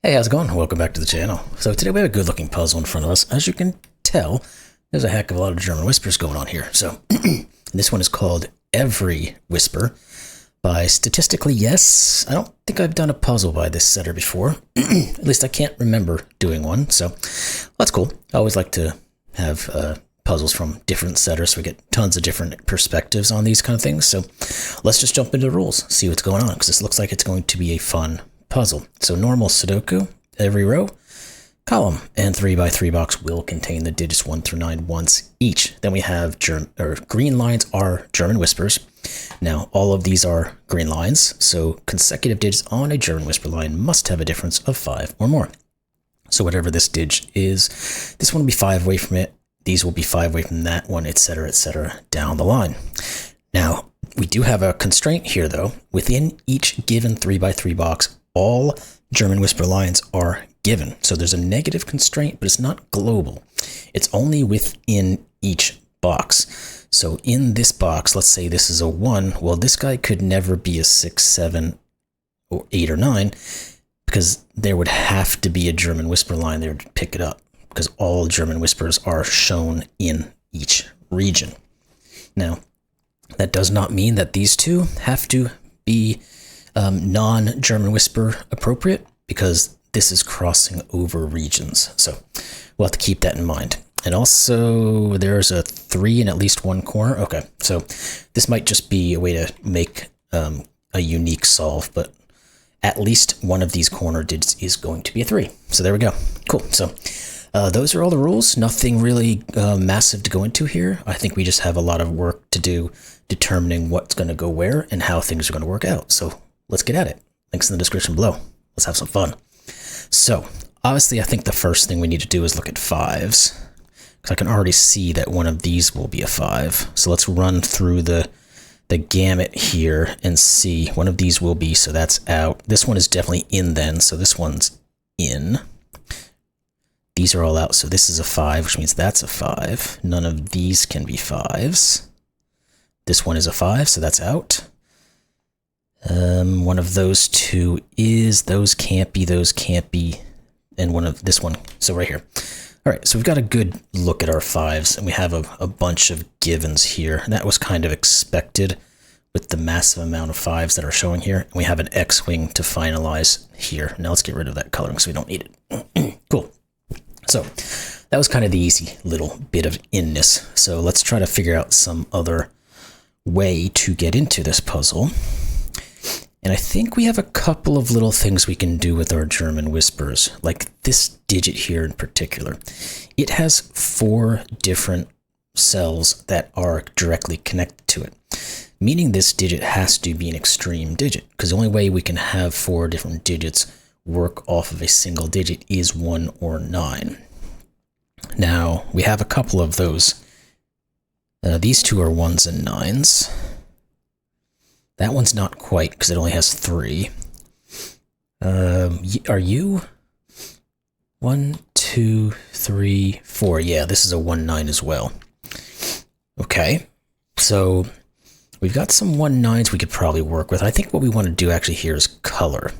Hey, how's it going? Welcome back to the channel. So today we have a good looking puzzle in front of us. As you can tell, there's a heck of a lot of German whispers going on here. So this one is called Every Whisper by StatisticallyYes. I don't think I've done a puzzle by this setter before. At least I can't remember doing one. So that's cool. I always like to have puzzles from different setters so we get tons of different perspectives on these kind of things. So let's just jump into the rules, see what's going on, because this looks like it's going to be a fun puzzle. So normal Sudoku, every row, column, and 3x3 box will contain the digits 1 through 9 once each. Then we have green lines are German whispers. Now all of these are green lines, so consecutive digits on a German whisper line must have a difference of 5 or more. So whatever this digit is, this one will be 5 away from it, these will be 5 away from that one, etc., down the line. Now, we do have a constraint here though. Within each given 3x3 box, all German whisper lines are given. So there's a negative constraint, but it's not global. It's only within each box. So in this box, let's say this is a 1. Well, this guy could never be a 6, 7, or 8, or 9 because there would have to be a German whisper line there to pick it up because all German whispers are shown in each region. Now, that does not mean that these two have to be non-German whisper appropriate because this is crossing over regions. So we'll have to keep that in mind. And also there's a 3 in at least one corner. Okay, so this might just be a way to make a unique solve, but at least one of these corner digits is going to be a 3. So there we go. Cool. So those are all the rules. Nothing really massive to go into here. I think we just have a lot of work to do determining what's going to go where and how things are going to work out. So let's get at it. Links in the description below. Let's have some fun. So obviously I think the first thing we need to do is look at 5s because I can already see that one of these will be a 5. So let's run through the gamut here and see one of these will be, so that's out. This one is definitely in then, so this one's in. These are all out, so this is a 5, which means that's a 5. None of these can be 5s. This one is a 5, so that's out. One of those two is, those can't be, and one of this one, so right here. All right, so we've got a good look at our 5s, and we have a bunch of givens here. And that was kind of expected with the massive amount of 5s that are showing here. And we have an X-wing to finalize here. Now let's get rid of that coloring so we don't need it. Cool. So that was kind of the easy little bit of inness. So let's try to figure out some other way to get into this puzzle. And I think we have a couple of little things we can do with our German whispers, like this digit here in particular. It has 4 different cells that are directly connected to it, meaning this digit has to be an extreme digit, because the only way we can have 4 different digits work off of a single digit is 1 or 9. Now, we have a couple of those. These two are 1s and 9s. That one's not quite because it only has 3. Are you? 1, 2, 3, 4. Yeah, this is a 1, 9 as well. Okay, so we've got some 1, 9s we could probably work with. I think what we want to do actually here is color,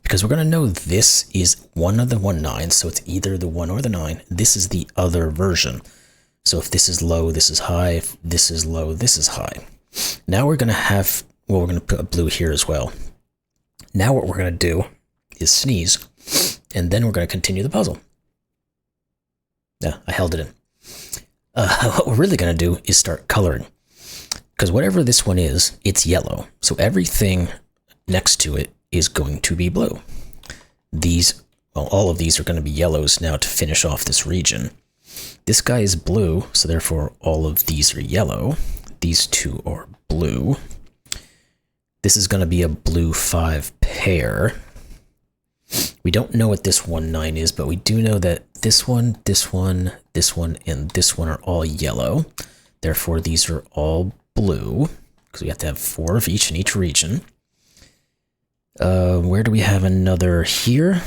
because we're going to know this is one of the 1, 9s, so it's either the 1 or the 9. This is the other version. So if this is low, this is high. If this is low, this is high. Now we're going to have, well, we're going to put a blue here as well. Now what we're going to do is sneeze, and then we're going to continue the puzzle. Yeah, I held it in. What we're really going to do is start coloring, because whatever this one is, it's yellow. So everything next to it is going to be blue. These, well, all of these are going to be yellows now to finish off this region. This guy is blue, so therefore all of these are yellow. These two are blue. This is going to be a blue 5 pair. We don't know what this 1, 9 is, but we do know that this one, this one, this one, and this one are all yellow. Therefore, these are all blue, because we have to have 4 of each in each region. Where do we have another here?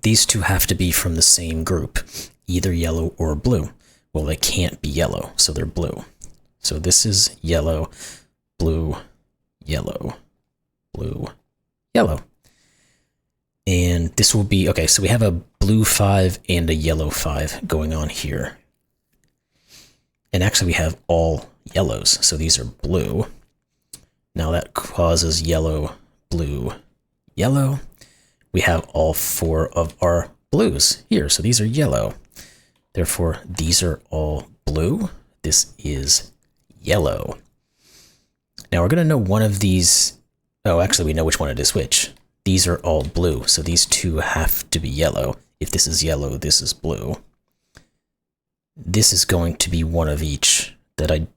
These two have to be from the same group, either yellow or blue. Well, they can't be yellow, so they're blue. So this is yellow, blue, yellow, blue, yellow. And this will be, okay, so we have a blue 5 and a yellow 5 going on here. And actually we have all yellows, so these are blue. Now that causes yellow, blue, yellow. We have all 4 of our blues here, so these are yellow. Therefore, these are all blue. This is yellow. Now we're going to know one of these. Oh, actually, we know which one it is which. These are all blue, so these two have to be yellow. If this is yellow, this is blue. This is going to be one of each that I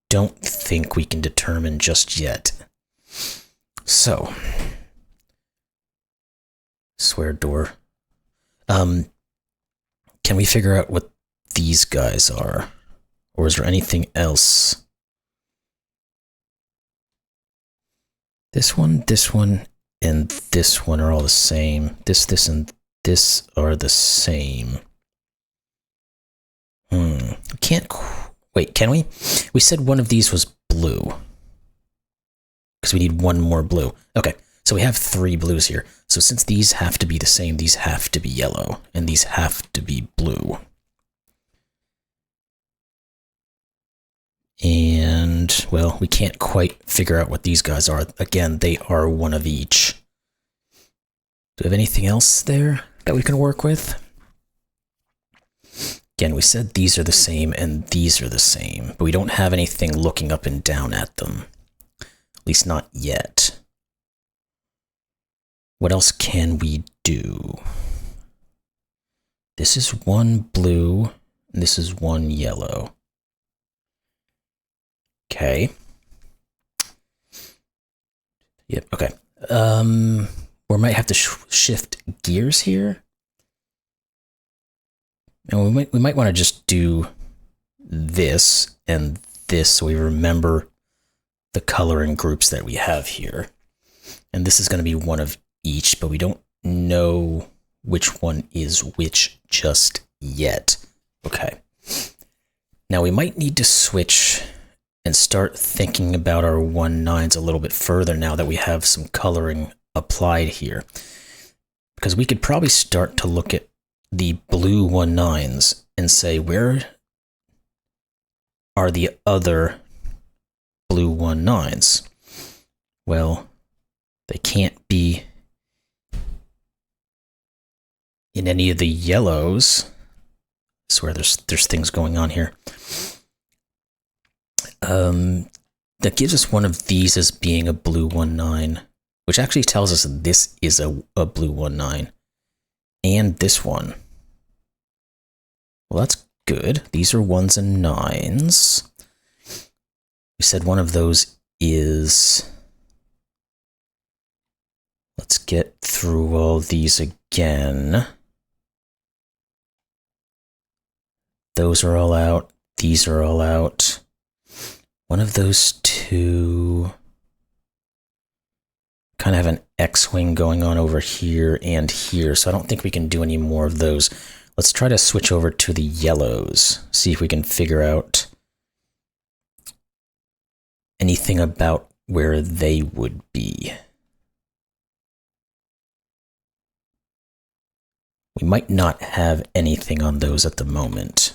don't think we can determine just yet. So, swear door. Can we figure out what these guys are? Or is there anything else? This one, and this one are all the same. This, and this are the same. We can't... Wait, can we? We said one of these was blue. Because we need one more blue. Okay, so we have 3 blues here. So since these have to be the same, these have to be yellow. And these have to be blue. And, well, we can't quite figure out what these guys are. Again, they are one of each. Do we have anything else there that we can work with? Again, we said these are the same and these are the same, but we don't have anything looking up and down at them. At least not yet. What else can we do? This is one blue, and this is one yellow. Okay. Yep, okay. We might have to shift gears here. And we might want to just do this and this so we remember the coloring groups that we have here. And this is going to be one of each, but we don't know which one is which just yet. Okay. Now we might need to switch and start thinking about our 1-9s a little bit further now that we have some coloring applied here. Because we could probably start to look at the blue 1-9s and say, where are the other blue 1-9s? Well, they can't be in any of the yellows. I swear there's things going on here. That gives us one of these as being a blue 1-9, which actually tells us this is a blue 1-9. And this one. Well, that's good. These are 1s and 9s. We said one of those is... Let's get through all these again. Those are all out. These are all out. One of those two kind of have an X-wing going on over here and here, so I don't think we can do any more of those. Let's try to switch over to the yellows, see if we can figure out anything about where they would be. We might not have anything on those at the moment.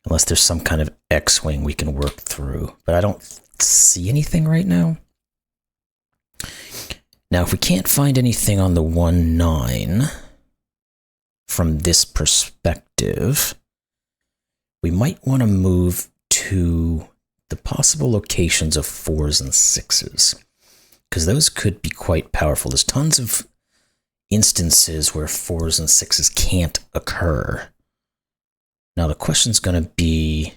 Unless there's some kind of X-wing we can work through. But I don't see anything right now. Now, if we can't find anything on the 1-9 from this perspective, we might want to move to the possible locations of 4s and 6s. Because those could be quite powerful. There's tons of instances where 4s and 6s can't occur. Now the question's going to be,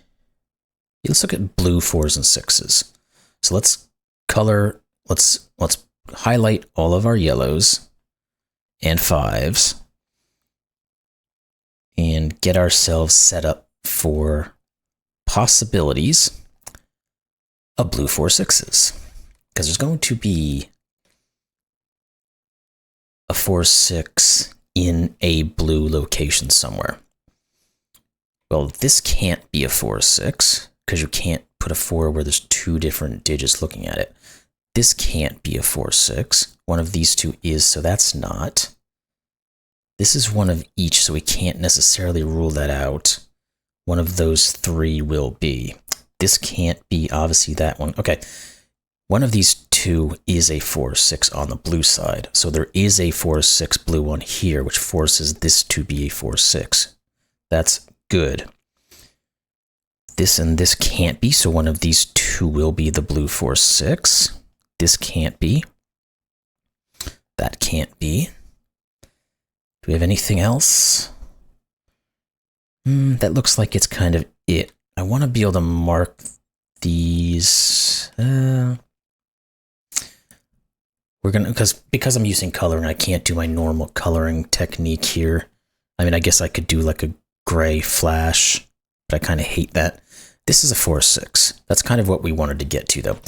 let's look at blue 4s and 6s. So let's highlight all of our yellows and 5s and get ourselves set up for possibilities of blue 4-6s. Because there's going to be a 4-6 in a blue location somewhere. Well, this can't be a 4-6 because you can't put a 4 where there's 2 different digits looking at it. This can't be a 4, 6. One of these two is, so that's not. This is one of each, so we can't necessarily rule that out. One of those three will be. This can't be, obviously, that one. Okay, one of these two is a 4, 6 on the blue side. So there is a 4, 6 blue one here, which forces this to be a 4, 6. That's good. This and this can't be, so one of these two will be the blue 4, 6. This can't be. That can't be. Do we have anything else? That looks like it's kind of it. I want to be able to mark these. We're gonna, because I'm using coloring, I can't do my normal coloring technique here. I mean, I guess I could do like a gray flash, but I kind of hate that. This is a 4, 6. That's kind of what we wanted to get to, though.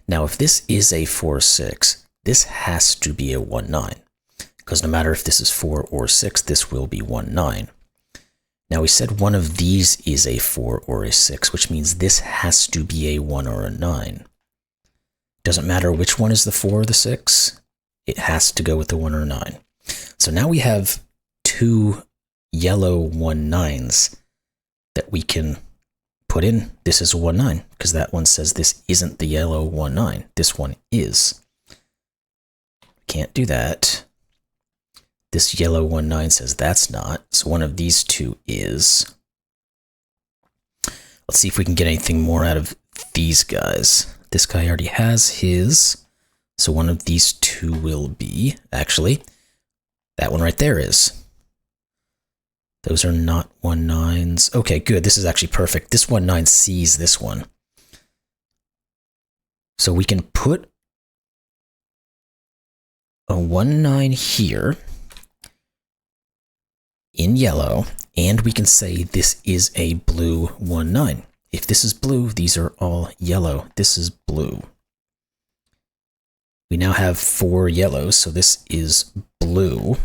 Now, if this is a 4, 6, this has to be a 1, 9. Because no matter if this is 4 or 6, this will be 1, 9. Now, we said one of these is a 4 or a 6, which means this has to be a 1 or a 9. Doesn't matter which one is the 4 or the 6, it has to go with the 1 or 9. So now we have two yellow 1, 9s that we can put in. This is a 1, 9, because that one says this isn't the yellow 1, 9. This one is. Can't do that. This yellow 1, 9 says that's not, so one of these two is. Let's see if we can get anything more out of these guys. This guy already has his, so one of these two will be, actually, that one right there is. Those are not 1, 9s. Okay, good, this is actually perfect. This 1, 9 sees this one. So we can put a 1, 9 here in yellow, and we can say this is a blue 1, 9. If this is blue, these are all yellow. This is blue. We now have 4 yellows, so this is blue.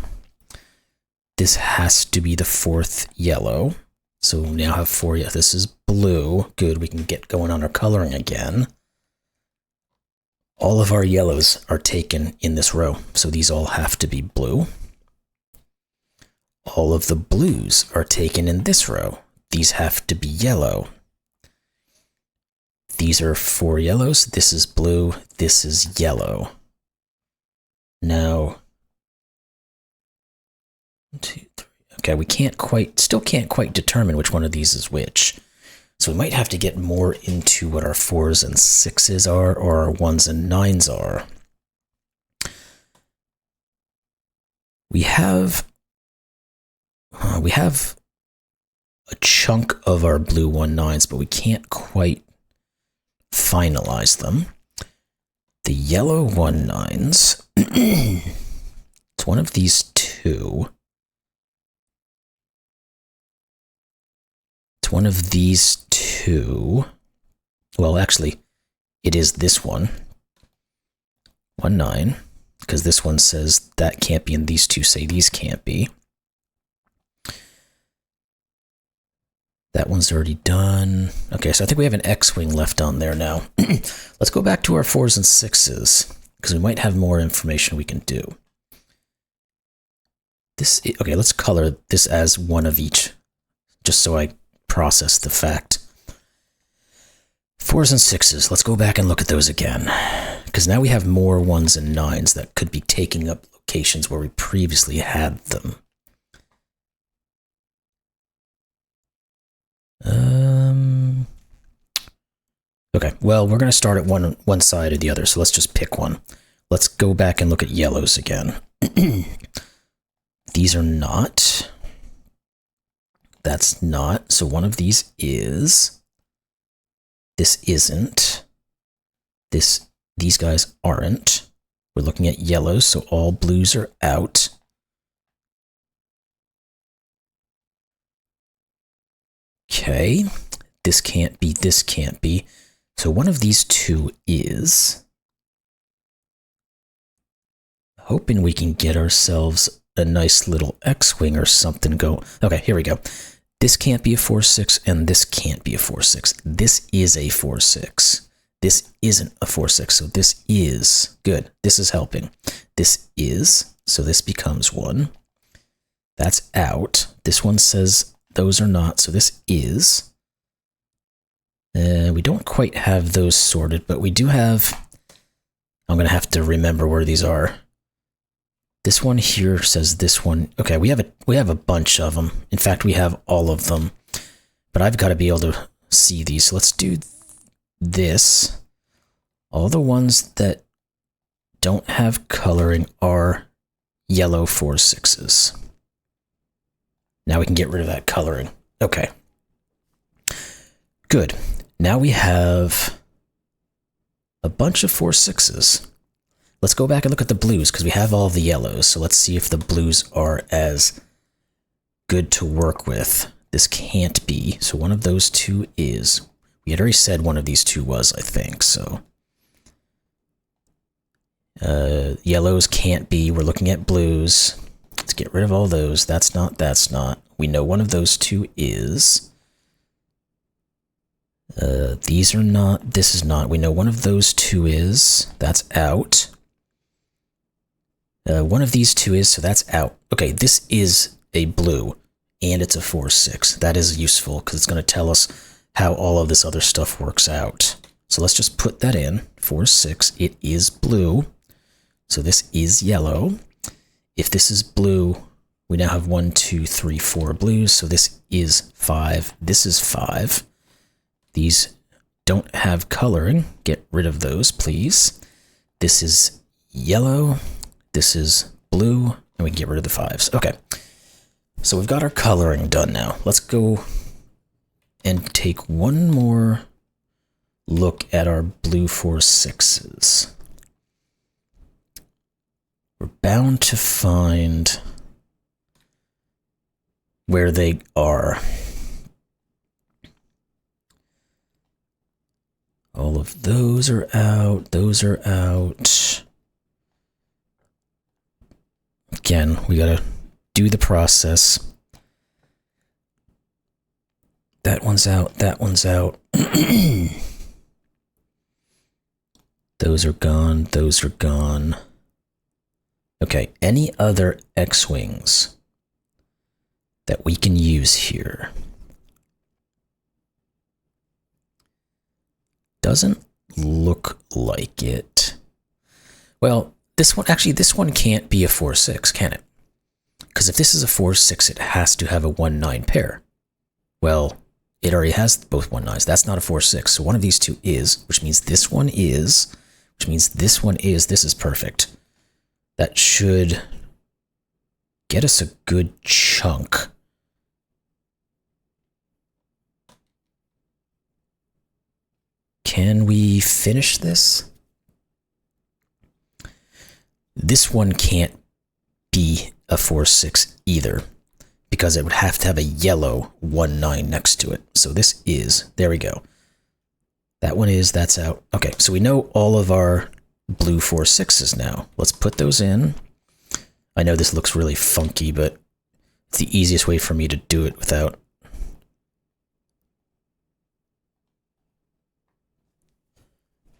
This has to be the 4th yellow. So we now have 4 yellow. This is blue. Good, we can get going on our coloring again. All of our yellows are taken in this row, so these all have to be blue. All of the blues are taken in this row. These have to be yellow. These are 4 yellows. This is blue. This is yellow. Now, 1, 2, 3. Okay, we still can't quite determine which one of these is which. So we might have to get more into what our 4s and 6s are, or our 1s and 9s are. We have a chunk of our blue 1, 9s, but we can't quite finalize them. The yellow 1, 9s, it's one of these two. It's one of these two. Well, actually, it is this one. 1, 9, because this one says that can't be, and these two say these can't be. That one's already done. Okay, so I think we have an X-wing left on there now. Let's go back to our 4s and 6s, because we might have more information we can do. Okay, let's color this as one of each, just so I process the fact. 4s and 6s, let's go back and look at those again, because now we have more 1s and 9s that could be taking up locations where we previously had them. Okay, well, we're going to start at one side or the other, so let's just pick one. Let's go back and look at yellows again. These are not. That's not. So one of these is. This isn't. These guys aren't. We're looking at yellows, so all blues are out. Okay, this can't be, this can't be. So one of these two is. Hoping we can get ourselves a nice little X-wing or something go. Okay, here we go. This can't be a 4, 6, and this can't be a 4, 6. This is a 4, 6. This isn't a 4, 6, so this is good. This is helping. This is, so this becomes 1. That's out. This one says those are not, so this is. We don't quite have those sorted, but we do have, I'm going to have to remember where these are. This one here says this one. Okay, we have a bunch of them. In fact, we have all of them, but I've got to be able to see these. So let's do this. All the ones that don't have coloring are yellow 4, 6s. Now we can get rid of that coloring. Okay. Good. Now we have a bunch of 4, 6s. Let's go back and look at the blues because we have all the yellows. So let's see if the blues are as good to work with. This can't be. So one of those two is. We had already said one of these two was, I think. So yellows can't be. We're looking at blues. Let's get rid of all those. That's not, that's not. We know one of those two is. These are not, this is not. We know one of those two is. That's out. One of these two is, so that's out. Okay, this is a blue, and it's a 4, 6. That is useful, because it's going to tell us how all of this other stuff works out. So let's just put that in. 4, 6, it is blue. So this is yellow. If this is blue, we now have 1, 2, 3, 4 blues. So this is 5. This is 5. These don't have coloring. Get rid of those, please. This is yellow. This is blue. And we can get rid of the 5s. Okay. So we've got our coloring done now. Let's go and take one more look at our blue 4, 6s. We're bound to find where they are. All of those are out. Those are out. Again, we gotta do the process. That one's out. That one's out. Those are gone. Those are gone. Okay, any other X-wings that we can use here? Doesn't look like it. Well, this one, actually, this one can't be a 4, 6, can it? Because if this is a 4, 6, it has to have a 1, 9 pair. Well, it already has both 1, 9s. That's not a 4, 6. So one of these two is, which means this one is, which means this one is. This is perfect. That should get us a good chunk. Can we finish this? This one can't be a 4, 6 either, because it would have to have a yellow 1, 9 next to it. So this is, there we go. That one is, that's out. Okay, so we know all of our blue 4, 6s now. Let's put those in. I know this looks really funky, but it's the easiest way for me to do it without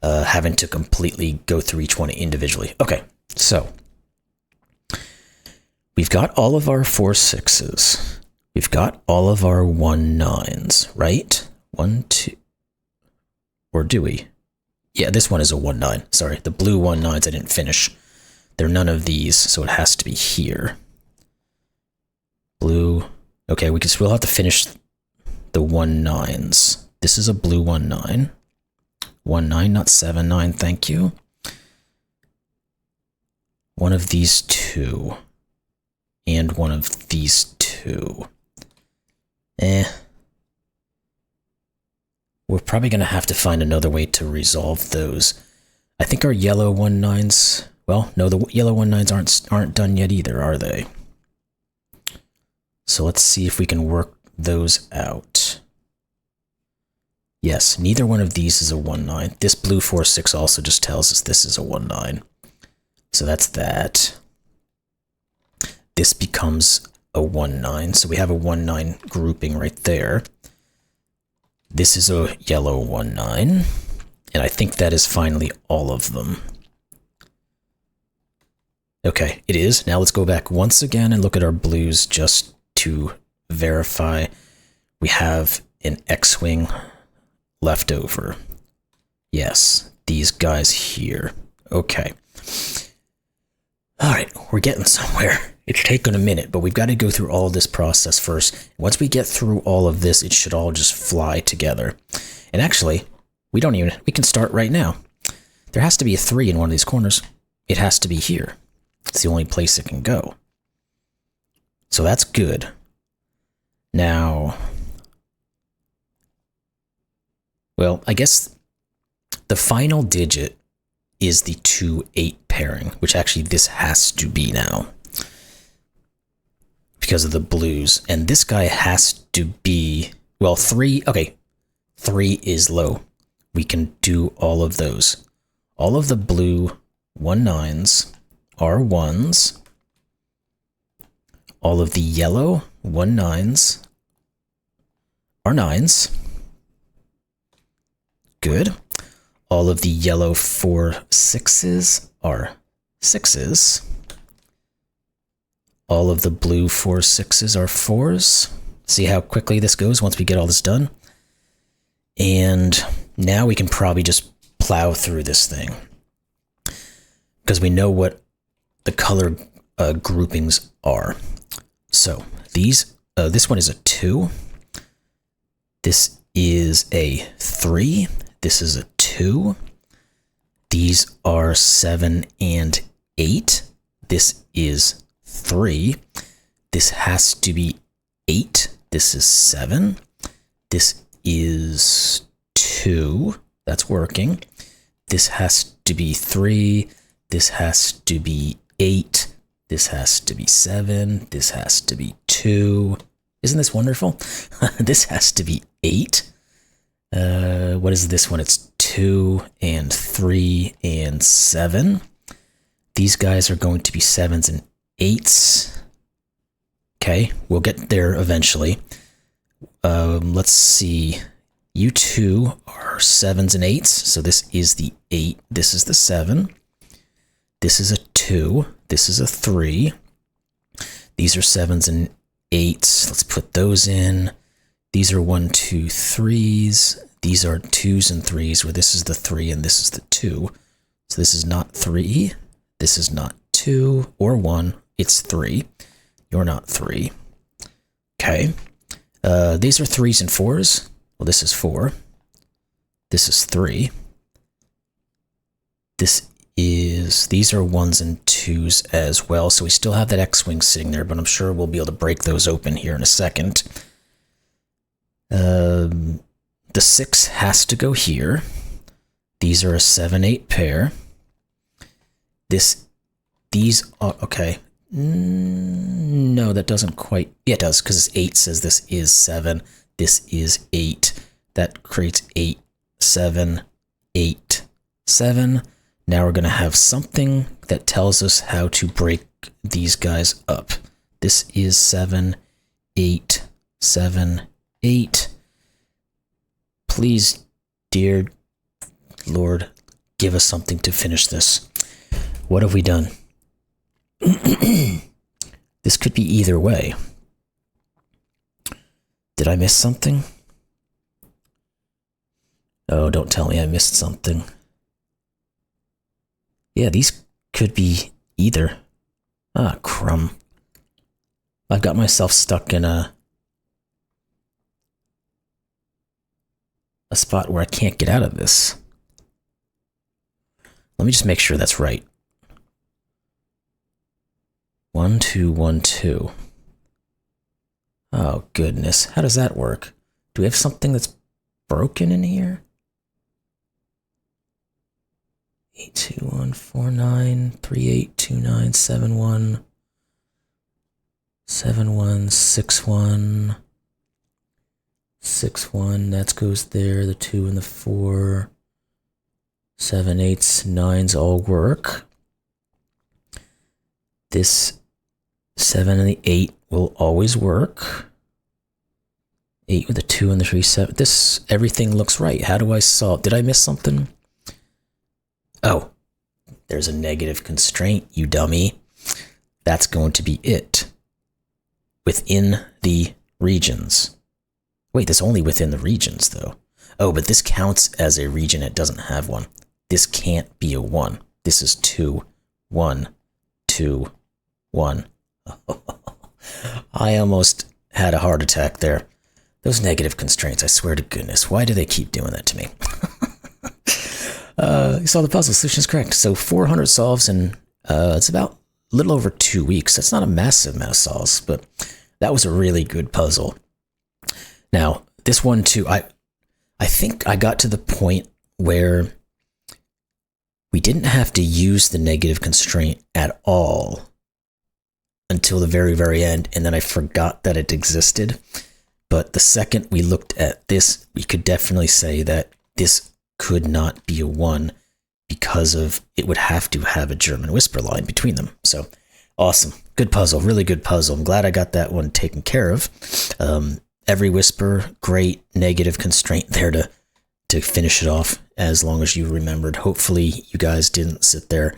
having to completely go through each one individually. Okay, so we've got all of our 4, 6s. We've got all of our 1, 9s, right? 1, 2, or do we? Yeah, this one is a 1, 9. Sorry, the blue 1, 9s I didn't finish. They're none of these, so it has to be here. Blue. Okay, we can still have to finish the 1, 9s. This is a blue 1, 9. 1, 9, not 7, 9, thank you. One of these two. And one of these two. We're probably going to have to find another way to resolve those. I think our yellow 1, 9s... Well, no, the yellow 1, 9s aren't done yet either, are they? So let's see if we can work those out. Yes, neither one of these is a 1, 9. This blue 4, 6 also just tells us this is a 1, 9. So that's that. This becomes a 1, 9. So we have a 1, 9 grouping right there. This is a yellow 1, 9. And I think that is finally all of them. Okay, it is. Now let's go back once again and look at our blues just to verify we have an X-wing left over. Yes, these guys here. Okay. All right, we're getting somewhere. It's taken a minute, but we've got to go through all this process first. Once we get through all of this, it should all just fly together. And actually, we can start right now. There has to be a 3 in one of these corners. It has to be here. It's the only place it can go. So that's good. Now, well, I guess the final digit is the 2-8 pairing, which actually this has to be now because of the blues. And this guy has to be, well, 3. Okay, 3 is low. We can do all of those. All of the blue 1-9s are 1s. All of the yellow 1-9s are 9s. Good. All of the yellow 4-6s are 6s. All of the blue 4-6s are 4s. See how quickly this goes once we get all this done? And now we can probably just plow through this thing because we know what the color groupings are. So these, this one is a 2. This is a 3. This is a 2. These are 7 and 8. This is 3. This has to be 8. This is 7. This is 2. That's working. This has to be 3. This has to be 8. This has to be 7. This has to be 2. Isn't this wonderful? This has to be 8. What is this one? It's 2 and 3 and 7. These guys are going to be 7s and 8s. Okay, we'll get there eventually. Let's see. You two are 7s and 8s. So this is the 8. This is the 7. This is a 2. This is a 3. These are 7s and 8s. Let's put those in. These are 1, 2, 3s. These are 2s and 3s, where this is the 3 and this is the 2. So this is not 3. This is not 2 or 1. It's 3. You're not 3. Okay. These are 3s and 4s. Well, this is 4. This is 3. These are 1s and 2s as well. So we still have that X-wing sitting there, but I'm sure we'll be able to break those open here in a second. The 6 has to go here. These are a 7-8 pair. These are, okay. No, that doesn't quite, yeah, it does, because 8 says this is 7. This is 8. That creates 8, 7, 8, 7. Now we're going to have something that tells us how to break these guys up. This is 7, 8, 7, 8. Please, dear Lord, give us something to finish this. What have we done? This could be either way. Did I miss something? Oh, don't tell me I missed something. Yeah, these could be either. Ah, crumb. I've got myself stuck in a spot where I can't get out of this. Let me just make sure that's right. 1, 2, 1, 2. Oh, goodness. How does that work? Do we have something that's broken in here? 8, 2, 1, 4, 9, 3, 8, 2, 9, 7, 1, 7, 1, 6, 1, 6, 1. That goes there. The 2 and the 4. 7, 8s, 9s all work. This 7 and the 8 will always work. 8 with the 2 and the 3, 7. Everything looks right. How do I solve? Did I miss something? Oh, there's a negative constraint, you dummy. That's going to be it. Within the regions. Wait, that's only within the regions, though. Oh, but this counts as a region. It doesn't have one. This can't be a 1. This is 2, 1, 2, 1. I almost had a heart attack there. Those negative constraints, I swear to goodness. Why do they keep doing that to me? You saw the puzzle. Solution is correct. So 400 solves in, it's about a little over 2 weeks. That's not a massive amount of solves, but that was a really good puzzle. Now, this one too, I think I got to the point where we didn't have to use the negative constraint at all until the very, very end, and then I forgot that it existed. But the second we looked at this, we could definitely say that this could not be a 1 because of it would have to have a German whisper line between them. So awesome. Good puzzle. Really good puzzle. I'm glad I got that one taken care of. Every whisper, great negative constraint there to finish it off as long as you remembered. Hopefully you guys didn't sit there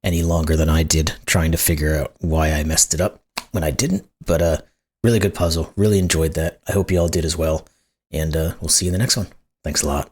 any longer than I did trying to figure out why I messed it up when I didn't. But really good puzzle. Really enjoyed that. I hope you all did as well. And we'll see you in the next one. Thanks a lot.